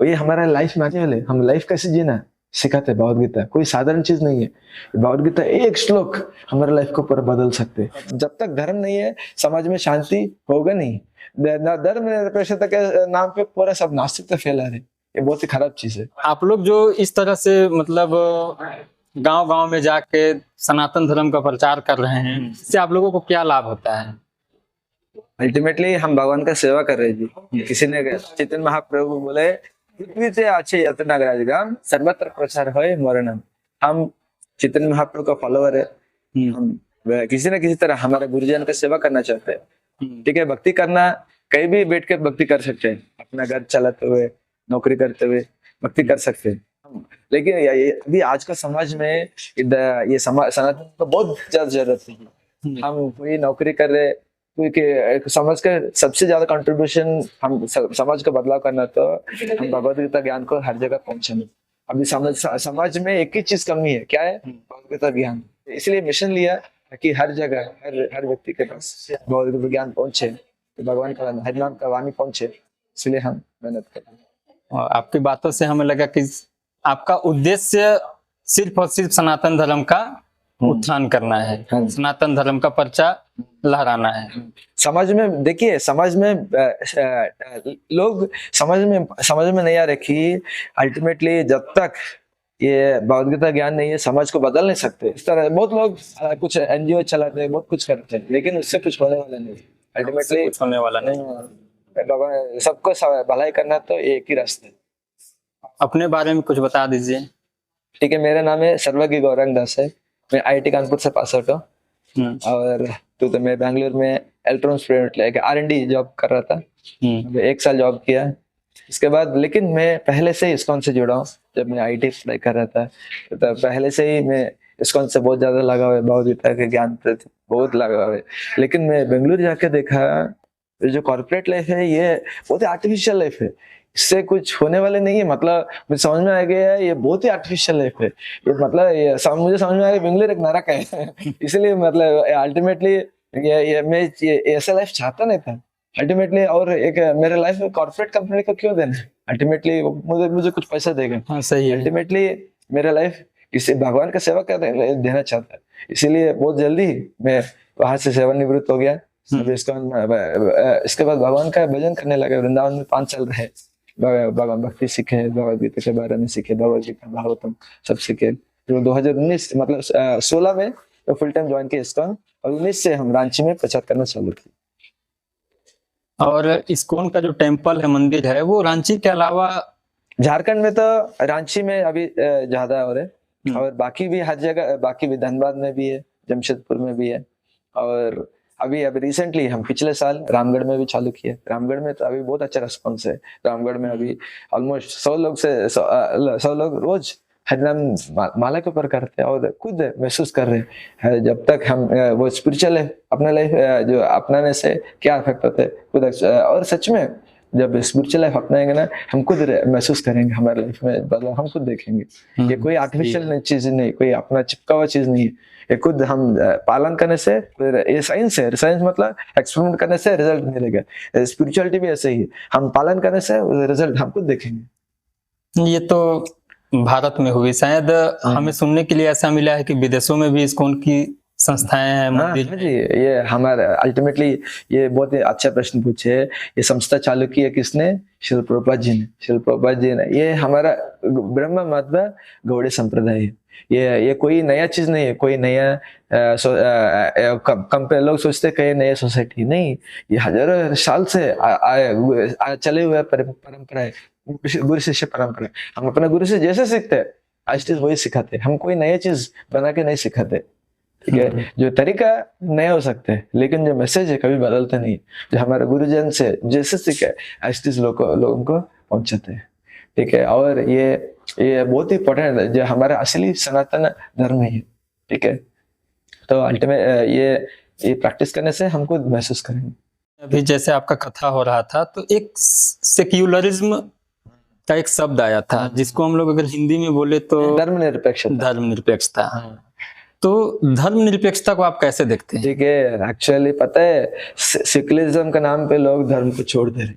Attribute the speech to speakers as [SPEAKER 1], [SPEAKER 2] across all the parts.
[SPEAKER 1] वही हमारा लाइफ में आने वाले, हम लाइफ कैसे जीना सिखाते भगवद गीता। कोई साधारण चीज नहीं है भगवद गीता, एक श्लोक हमारे लाइफ को पूरा बदल सकते हैं। जब तक धर्म नहीं है समाज में शांति होगा नहीं। धर्म निरपेक्षता के नाम पे पूरा सब नास्तिकता फैला रहे, ये बहुत ही खराब चीज है।
[SPEAKER 2] आप लोग जो इस तरह से मतलब गांव गांव में जाके सनातन धर्म का प्रचार कर रहे हैं, इससे आप लोगों को क्या लाभ होता है?
[SPEAKER 1] अल्टीमेटली हम भगवान का सेवा कर रहे हैं जी। किसी ने चैतन्य महाप्रभु बोले पृथ्वी से अच्छे यत्र नागराज गाम सर्वत्र प्रचार होए मोर नाम। हम चैतन्य महाप्रभु का फॉलोअर है, हम किसी न किसी तरह हमारे गुरुजन का सेवा करना चाहते हैं। ठीक है, भक्ति करना कहीं भी बैठ कर भक्ति कर सकते हैं, अपना घर चलाते हुए नौकरी करते हुए भक्ति कर सकते हैं। लेकिन अभी आज का समाज में ये सनातन को बहुत ज्यादा जरूरत है। हम कोई नौकरी कर रहे, क्योंकि समाज का सबसे ज्यादा कंट्रीब्यूशन हम समाज का बदलाव करना, तो हम भगवद गीता ज्ञान को हर जगह पहुंचाना। अभी समाज में एक ही चीज कमी है, क्या है? भगवद गीता ज्ञान। इसलिए मिशन लिया कि हर जगह हर व्यक्ति के पास भगवद गीता ज्ञान पहुंचे, भगवान का हरिनाम का वाणी पहुंचे, इसलिए हम मेहनत कर रहे हैं।
[SPEAKER 2] आपकी बातों से हमें लगा कि आपका उद्देश्य सिर्फ और सिर्फ सनातन धर्म का उत्थान करना है, सनातन धर्म का पर्चा लहराना है।
[SPEAKER 1] समाज में देखिए, समाज में लोग समझ में नहीं आ रहे कि अल्टीमेटली जब तक ये भगवद गीता ज्ञान नहीं है समाज को बदल नहीं सकते। इस तरह बहुत लोग कुछ एनजीओ चलाते हैं, बहुत कुछ करते हैं, लेकिन उससे कुछ होने वाला नहीं। अल्टीमेटली
[SPEAKER 2] कुछ होने वाला नहीं।
[SPEAKER 1] सबको भलाई करना तो एक ही रास्ता है।
[SPEAKER 2] अपने बारे में कुछ बता दीजिए।
[SPEAKER 1] ठीक है, मेरा नाम है सर्वज्ञ गौरंग दास है, मैं IIT कानपुर से पास आउट हूँ। और तो मैं बैंगलोर में इलेक्ट्रॉनिक्स प्रोडक्ट R&D जॉब कर रहा था। 1 साल जॉब किया इसके बाद, लेकिन मैं पहले से ही इस्कॉन से जुड़ा हूँ। जब मैं IIT पढ़ाई कर रहा था तो पहले से ही मैं इस्कॉन से बहुत ज्यादा लगाव है, भगवद गीता के ज्ञान प्रति बहुत लगाव है। लेकिन मैं बेंगलुरु जाके देखा जो कॉर्पोरेट लाइफ है ये बहुत ही आर्टिफिशियल लाइफ है, इससे कुछ होने वाले नहीं है। मतलब मुझे समझ में आ गया है ये बहुत ही आर्टिफिशियल लाइफ है। ये मतलब मुझे समझ में आ गया बेंगलुरु एक नरक है। इसलिए मतलब अल्टीमेटली मैं ऐसा लाइफ चाहता नहीं था अल्टीमेटली। और एक मेरे लाइफ में कॉर्पोरेट कंपनी को क्यों देना, अल्टीमेटली मुझे कुछ पैसा देगा।
[SPEAKER 2] हाँ, सही है।
[SPEAKER 1] अल्टीमेटली मेरा लाइफ किसी भगवान का सेवा कर देना चाहता है, इसीलिए बहुत जल्दी मैं वहां से सेवानिवृत्त हो गया। इसके बाद भगवान का भजन करने लगे। वृंदावन में 5 साल रहे, भगवान भक्ति सीखे, भगवद गीता के बारे में सीखे, भगवद गीता भागवतम सब सीखे। तो 2019 मतलब 16 में तो फुल टाइम ज्वाइन किया इस्कॉन, और 19 से हम रांची में प्रचार करना चालू किया।
[SPEAKER 2] और इस्कॉन का जो टेम्पल है, मंदिर है, वो रांची के अलावा
[SPEAKER 1] झारखंड में तो रांची में अभी ज्यादा हो रहे, और बाकी भी हर जगह, बाकी भी धनबाद में भी है, जमशेदपुर में भी है। और अभी रिसेंटली हम पिछले साल रामगढ़ में भी चालू किया। रामगढ़ में तो अभी बहुत अच्छा रेस्पॉन्स है। रामगढ़ में अभी ऑलमोस्ट 100 लोग रोज हरिनाम माला के ऊपर करते हैं और खुद महसूस कर रहे हैं जब तक हम वो स्पिरिचुअल है अपना लाइफ जो अपनाने से क्या इफेक्ट होता है खुद। और सच में जब स्पिरिचुअल लाइफ अपनाएंगे ना, हम खुद महसूस करेंगे हमारे लाइफ में बदलाव, हम खुद देखेंगे। ये कोई आर्टिफिशियल चीज नहीं, कोई अपना चिपका हुआ चीज नहीं है, ये खुद हम पालन करने से, ये साइंस है। साइंस मतलब एक्सपेरिमेंट करने से रिजल्ट मिलेगा। स्पिरिचुअलिटी भी ऐसे ही है, हम पालन करने से रिजल्ट हम खुद देखेंगे।
[SPEAKER 2] ये तो भारत में हुई, शायद हमें सुनने के लिए ऐसा मिला है कि विदेशों में भी इस्कॉन की संस्थाएं हैं, मंदिर।
[SPEAKER 1] जी, ये हमारे अल्टीमेटली ये बहुत ही अच्छा प्रश्न पूछे। ये संस्था चालू की है किसने? श्रील प्रभुपाद जी ने। श्रील प्रभुपाद जी ने, ये हमारा ब्रह्म मत गौड़ीय संप्रदाय है। ये कोई नया चीज नहीं है, कोई नया लोग सोचते कहीं नया सोसाइटी नहीं, ये हजारों साल से चले हुए परंपरा है, गुरु शिष्य परंपरा। हम अपने गुरु से जैसे सीखते हैं आज वही सिखाते, हम कोई नया चीज बना के नहीं सिखाते। ठीक है, जो तरीका नए हो सकते हैं लेकिन जो मैसेज है कभी बदलते नहीं। जो हमारे गुरुजन से जैसे सीखे आज लोगों को पहुंचाते हैं। ठीक है, और ये बहुत ही इंपॉर्टेंट है, जो हमारा असली सनातन धर्म है। ठीक है, तो अल्टीमेट ये प्रैक्टिस करने से हमको महसूस करेंगे।
[SPEAKER 2] अभी जैसे आपका कथा हो रहा था तो एक सेक्युलरिज्म का एक शब्द आया था जिसको हम लोग अगर हिंदी में बोले तो धर्मनिरपेक्षता। तो धर्मनिरपेक्षता को आप कैसे देखते हैं?
[SPEAKER 1] ठीक है, एक्चुअली पता है सेक्युलरिज्म के नाम पे लोग धर्म को छोड़ दे रहे।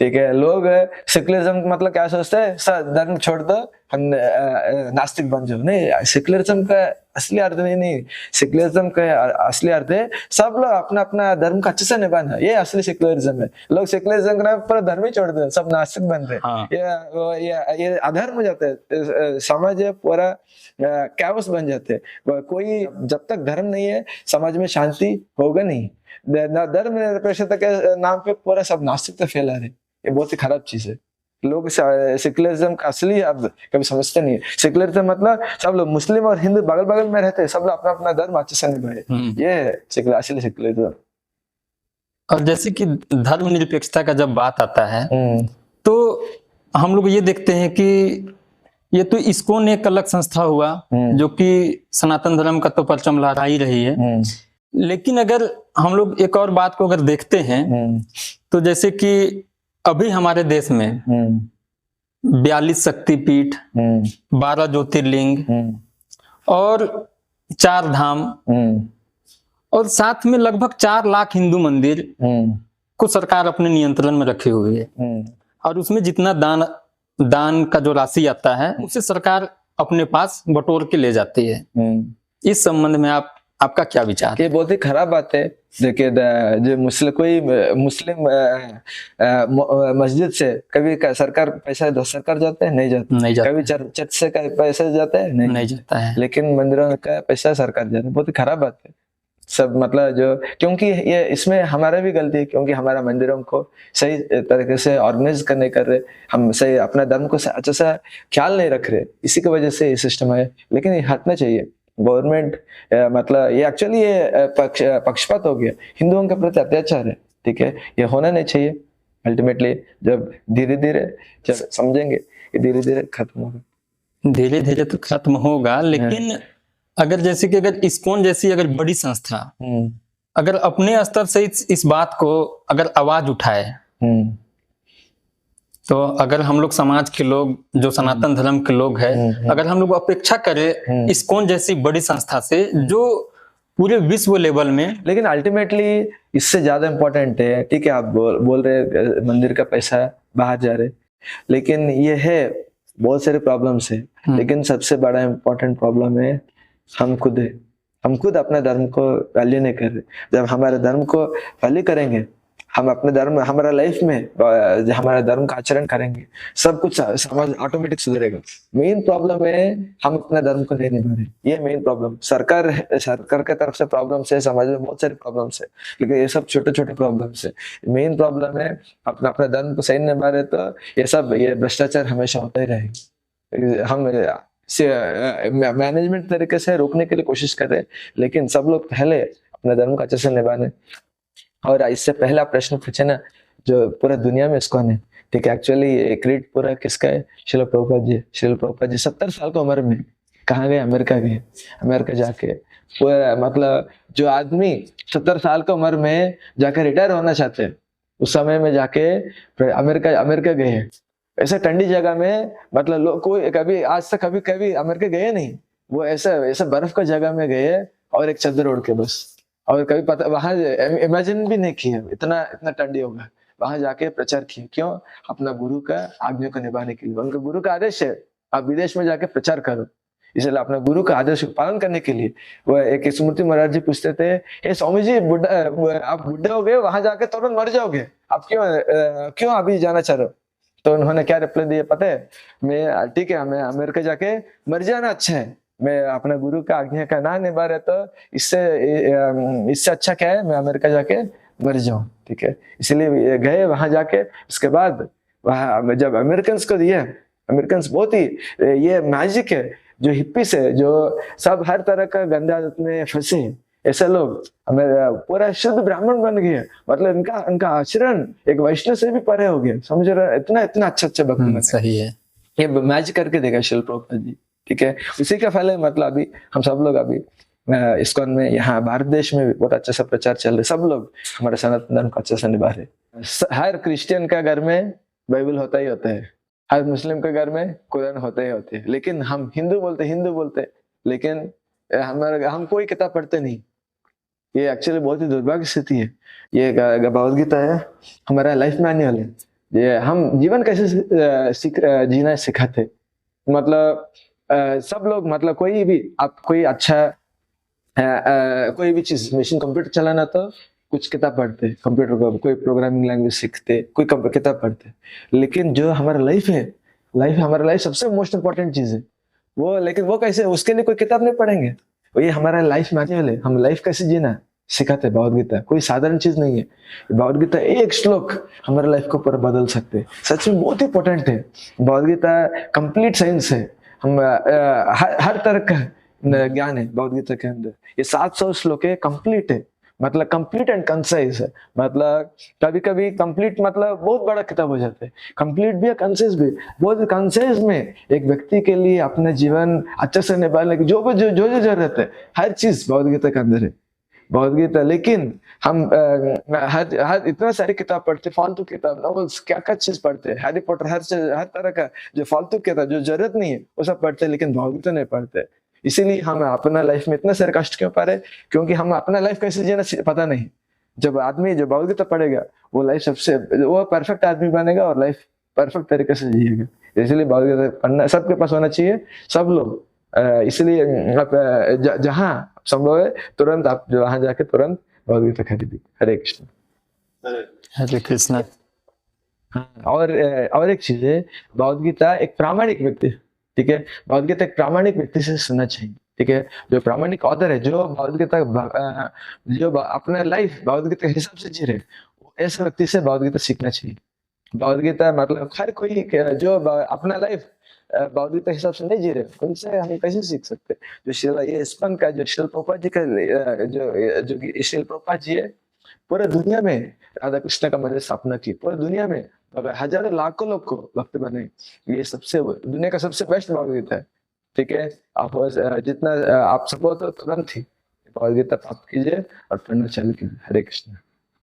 [SPEAKER 1] ठीक है। लोग सेकुलरिज्म मतलब क्या सोचते हैं, धर्म छोड़ दो, हम नास्तिक बन जाओ। नहीं, सेकुलरिज्म का असली अर्थ नहीं। सेकुलरिज्म का असली अर्थ है सब लोग अपना अपना धर्म को अच्छे से निभाना, ये असली सेकुलरिज्म है। लोग सेकुलरिज्म का पूरा धर्म ही छोड़ दे, सब नास्तिक बन रहे।
[SPEAKER 2] हाँ।
[SPEAKER 1] ये अधर्म हो जाता है, समाज पूरा कैओस बन जाते हैं। कोई जब तक धर्म नहीं है समाज में शांति होगा नहीं। धर्म निरपेक्षता के नाम पे पूरा सब नास्तिकता फैला रहे, ये बहुत ही खराब चीज है। लोग सेकुलरिज्म का असली अर्थ कभी समझते नहीं है। सेकुलरिज्म मतलब सब लोग मुस्लिम और हिंदू बगल बगल में रहते हैं, सब लोग अपना अपना धर्म अच्छे से निभाए, ये है असली सेकुलरिज्म।
[SPEAKER 2] और जैसे कि धर्मनिरपेक्षता का जब बात आता है तो हम लोग ये देखते हैं कि ये तो इस्कॉन एक अलग संस्था हुआ जो कि सनातन धर्म का तो परचम लहरा ही रही है। लेकिन अगर हम लोग एक और बात को अगर देखते हैं तो जैसे कि अभी हमारे देश में 42 शक्तिपीठ, 12 ज्योतिर्लिंग और 4 धाम और साथ में लगभग 4 लाख हिंदू मंदिर को सरकार अपने नियंत्रण में रखे हुए है। और उसमें जितना दान का जो राशि आता है उसे सरकार अपने पास बटोर के ले जाती है। इस संबंध में आपका क्या विचार?
[SPEAKER 1] ये बहुत ही खराब बात है। देखिए, जो मुस्लिम मस्जिद से कभी सरकार पैसा सरकार जाता है? नहीं जाता। कभी चर्च से पैसा जाता है? नहीं
[SPEAKER 2] जाता है।
[SPEAKER 1] लेकिन मंदिरों का पैसा सरकार जाता है, बहुत ही खराब बात है। सब मतलब जो, क्योंकि ये इसमें हमारा भी गलती है, क्योंकि हमारा मंदिरों को सही तरीके से ऑर्गेनाइज करने कर रहे, हम सही अपना धर्म को अच्छा सा ख्याल नहीं रख रहे, इसी की वजह से ये सिस्टम है। लेकिन ये हटना चाहिए। गवर्नमेंट मतलब ये एक्चुअली ये पक्षपात हो गया, हिंदुओं के प्रति अत्याचार है। ठीक है, ये होना नहीं चाहिए। अल्टीमेटली जब धीरे धीरे जब समझेंगे, ये धीरे धीरे खत्म होगा।
[SPEAKER 2] धीरे धीरे तो खत्म होगा, लेकिन अगर जैसे कि अगर इस्कॉन जैसी अगर बड़ी संस्था अगर अपने स्तर से इस बात को अगर आवाज उठाए, तो अगर हम लोग समाज के लोग जो सनातन धर्म के लोग हैं, अगर हम लोग अपेक्षा करें इस्कॉन जैसी बड़ी संस्था से जो पूरे विश्व लेवल में,
[SPEAKER 1] लेकिन अल्टीमेटली इससे ज्यादा इम्पोर्टेंट है। ठीक है, आप बोल रहे मंदिर का पैसा बाहर जा रहे, लेकिन ये है बहुत सारे प्रॉब्लम्स है। लेकिन सबसे बड़ा इम्पोर्टेंट प्रॉब्लम है हम खुद अपने धर्म को वैल्यू नहीं कर रहे। जब हमारे धर्म को वैल्यू करेंगे, हम अपने धर्म, हमारा लाइफ में हमारा धर्म का आचरण करेंगे, सब कुछ समाज ऑटोमेटिक सुधरेगा। मेन प्रॉब्लम है हम अपने धर्म को नहीं निभा रहे, ये मेन प्रॉब्लम। सरकार की तरफ से प्रॉब्लम्स है, समाज में बहुत सारे प्रॉब्लम्स है, लेकिन ये सब छोटे छोटे प्रॉब्लम्स है। मेन प्रॉब्लम है अपना धर्म को सही निभा रहे, तो ये भ्रष्टाचार हमेशा होता ही रहेगा। हम मैनेजमेंट तरीके से रोकने के लिए कोशिश कर रहे हैं, लेकिन सब लोग पहले अपने धर्म को अच्छे से निभाने। और इससे पहला प्रश्न पूछे ना, जो पूरा दुनिया में इस्कॉन है, ठीक है, एक्चुअली क्रेडिट पूरा किसका है? श्रील प्रभुपाद जी। श्रील प्रभुपाद जी 70 साल की उम्र में कहाँ गए? अमेरिका गए। अमेरिका जाके पूरा मतलब जो आदमी 70 साल की उम्र में जाके रिटायर होना चाहते हैं, उस समय में जाके अमेरिका गए हैं। ऐसे ठंडी जगह में, मतलब लोग कोई कभी आज तक कभी अमेरिका गए नहीं। वो ऐसा बर्फ का जगह में गए और एक चादर ओढ़ के बस, और कभी पता वहां इमेजिन भी नहीं किया इतना ठंडी होगा। वहां जाके प्रचार किया, क्यों? अपना गुरु का आज्ञा को निभाने के लिए। उनका गुरु का आदेश है आप विदेश में जाके प्रचार करो, इसलिए अपना गुरु का आदेश पालन करने के लिए। वो एक स्मृति महाराज जी पूछते थे, हे स्वामी जी, आप बुढ़े हो गए, वहां जाके तुरंत मर जाओगे, आप क्यों अभी जाना चाह रहे हो? तो उन्होंने क्या रिप्लाई दिया पता है? मैं ठीक है, मैं अमेरिका जाके मर जाना अच्छा है, मैं अपना गुरु का आज्ञा का ना निभा रहे, तो इससे अच्छा क्या है मैं अमेरिका जाके मर जाऊं। ठीक है, इसलिए गए वहां जाके। उसके बाद वहां जब अमेरिकन्स को दिया, अमेरिकन्स बहुत ही ये मैजिक है, जो हिप्पीस है, जो सब हर तरह का गंदा आदत में फंसे हैं, ऐसे लोग हमें पूरा शुद्ध ब्राह्मण बन गए। मतलब इनका आचरण एक वैष्णव से भी परे हो गया, समझ रहे? इतना अच्छा भक्त बने।
[SPEAKER 2] सही है, ये
[SPEAKER 1] मैजिक करके देखा श्रील प्रभुपाद जी। ठीक है, उसी का फल है। मतलब अभी हम सब लोग अभी इस्कॉन में, यहाँ भारत देश में भी बहुत अच्छा सा प्रचार चल रहा है। सब लोग हमारे सनातन धर्म को अच्छे से निभा रहे। हर क्रिश्चियन का घर में बाइबल होता ही होता है, हर मुस्लिम के घर में कुरान होते ही होते हैं, लेकिन हम हिंदू बोलते, लेकिन हम कोई किताब पढ़ते नहीं। ये एक्चुअली बहुत ही दुर्भाग्य स्थिति है। ये भगवद गीता है, हमारा लाइफ मैनुअल है, ये हम जीवन कैसे जीना सिखाते। मतलब सब लोग, मतलब कोई भी, आप कोई अच्छा कोई भी चीज, मशीन कंप्यूटर चलाना तो कुछ किताब पढ़ते, कंप्यूटर को कोई प्रोग्रामिंग लैंग्वेज सीखते, कोई किताब पढ़ते। लेकिन जो हमारा लाइफ है, हमारा लाइफ सबसे मोस्ट इंपॉर्टेंट चीज है वो। लेकिन वो कैसे, उसके लिए कोई किताब नहीं पढ़ेंगे। ये हमारा लाइफ में आने वाले, हम लाइफ कैसे जीना सिखाते। भगवद गीता कोई साधारण चीज नहीं है। भगवद गीता एक श्लोक हमारे लाइफ को पूरा बदल सकते हैं। सच में बहुत इंपॉर्टेंट है। भगवद गीता कंप्लीट साइंस है। हम हर तरह का ज्ञान है भगवद गीता के अंदर। ये 700 श्लोक है, कंप्लीट है, मतलब कंप्लीट एंड कंसाइज है। मतलब कभी कभी कंप्लीट मतलब बहुत बड़ा किताब हो जाता है, कंप्लीट भी है कंसाइज भी। बहुत कंसाइज में एक व्यक्ति के लिए अपना जीवन अच्छे से निभाने की जो जरूरत है, हर चीज भगवद गीता के अंदर है, भगवद गीता। लेकिन हम हर इतना सारी किताब पढ़ते, फालतू किताब, नॉवेल्स, क्या क्या चीज पढ़ते, हैरी पॉटर, हर तरह का जो फालतू किताब जो जरूरत नहीं है वो सब पढ़ते, लेकिन भगवद गीता नहीं पढ़ते। इसीलिए हम अपना लाइफ में इतना सारे कष्ट क्यों पा रहे, क्योंकि हम अपना लाइफ कैसे जीना पता नहीं। जब आदमी जो भगवद गीता पढ़ेगा वो लाइफ सबसे, वो परफेक्ट आदमी बनेगा और लाइफ परफेक्ट तरीके से जिएगा। इसलिए भगवद गीता पढ़ना सबके पास होना चाहिए, सब लोग। इसलिए आप जहाँ संभव है तुरंत आप वहां जाके तुरंत भगवद गीता खरीदिए। हरे कृष्ण।
[SPEAKER 2] हरे कृष्णा।
[SPEAKER 1] और एक चीज है, भगवद गीता एक प्रामाणिक व्यक्ति, ठीक है, भगवद गीता एक प्रामाणिक व्यक्ति से सुनना चाहिए, ठीक है। जो प्रामाणिक ऑथर है, जो भगवद गीता जो अपना लाइफ भगवद गीता के हिसाब से जी रहे, ऐसे व्यक्ति से भगवद गीता सीखना चाहिए। भगवद गीता मतलब हर कोई जो अपना लाइफ भगवद गीता के हिसाब से नहीं जी रहे, उनसे हम कैसे सीख सकते। जो इस्कॉन का जो श्रील प्रभुपाद जी का जो श्रील प्रभुपाद जी है, पूरे दुनिया में राधा कृष्ण का मंदिर स्थापना की, पूरे दुनिया में हजारों लाखों लोग को भक्त बने। ये सबसे दुनिया का सबसे बेस्ट भगवद गीता है, ठीक है। आप जितना आप सपोर्ट तो तुरंत ही भगवद गीता प्राप्त कीजिए और पढ़ना चालू कीजिए। हरे कृष्ण।